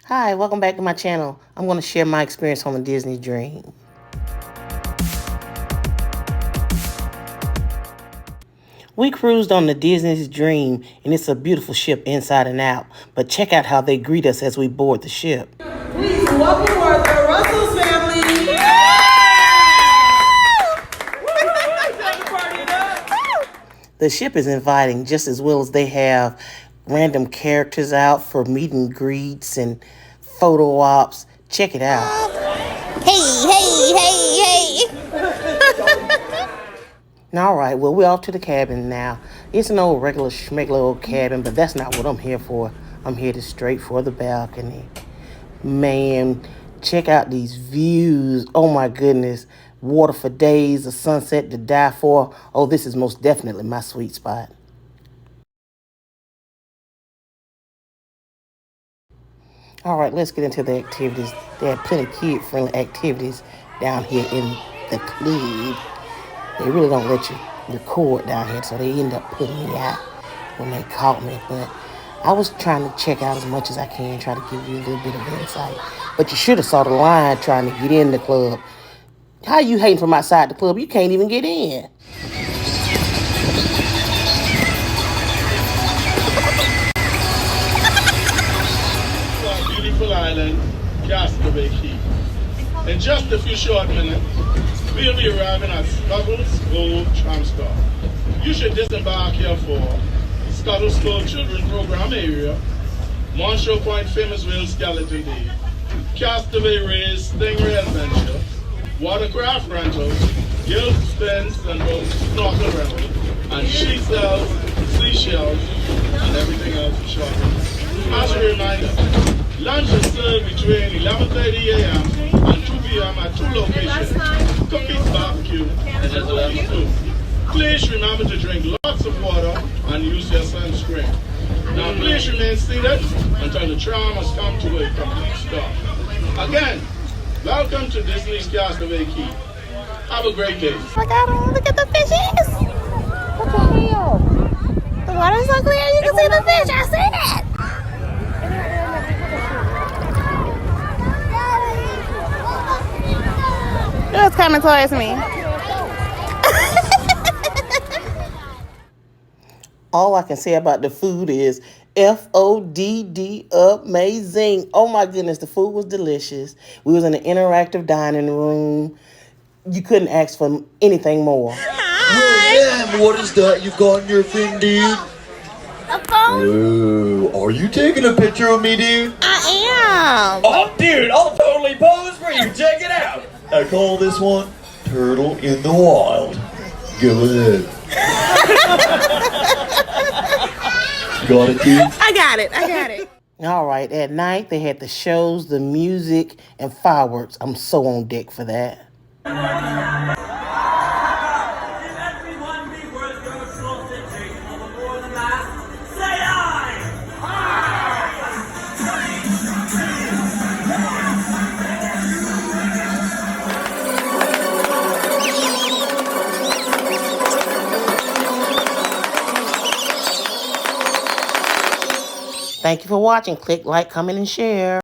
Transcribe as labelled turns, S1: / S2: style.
S1: Hi, welcome back to my channel. I'm going to share my experience on the Disney Dream. We cruised on the Disney's Dream, and it's a beautiful ship inside and out. But check out how they greet us as we board the ship.
S2: Please welcome the Russell's family.
S1: The ship is inviting just as well as they have random characters out for meet and greets and photo ops. Check it out.
S3: Hey.
S1: All right, well, we're off to the cabin now. It's an old regular schmegular old cabin, but that's not what I'm here for. I'm headed straight for the balcony. Man, check out these views. Oh my goodness. Water for days, a sunset to die for. Oh, this is most definitely my sweet spot. All right, let's get into the activities. They have plenty of kid-friendly activities down here in the club. They really don't let you record down here, so they end up putting me out when they caught me. But I was trying to check out as much as I can, try to give you a little bit of insight. But you should have saw the line trying to get in the club. How you hating from outside the club? You can't even get in.
S4: Beautiful island, Castaway Key. In just a few short minutes, we'll be arriving at Scuttle's Cove Tramstar. You should disembark here for Scuttle's Cove Children's Program Area, Monshore Point Famous Whale Skeleton Day, Castaway Race Stingray Adventure, watercraft rentals, gilt spins and both snorkel rentals, and she sells seashells and everything else for shopping. As a reminder, lunch is served between 11:30 a.m. and 2 p.m. at two locations, Cookies Barbecue and Cookies Food. Please remember to drink lots of water and use your sunscreen. Now please remain seated until the tram has come to a complete stop. Again, welcome to Disney's Castaway Key. Have a great day.
S3: Look at them. Look at the fishes. What the hell? The water's so clear you can see the fish. I see it. It was coming towards me.
S1: All I can say about the food is FODD amazing. Oh my goodness, the food was delicious. We was in an interactive dining room. You couldn't ask for anything more.
S5: William, what is that you've got in your thing, dude?
S3: A phone?
S5: Ooh, are you taking a picture of me, dude?
S3: I am.
S5: Oh, dude, I'll totally pose for you. Check it out. I call this one Turtle in the Wild. Go ahead. Got it, dude?
S3: I got it.
S1: All right, at night they had the shows, the music, and fireworks. I'm so on deck for that. Thank you for watching. Click like, comment, and share.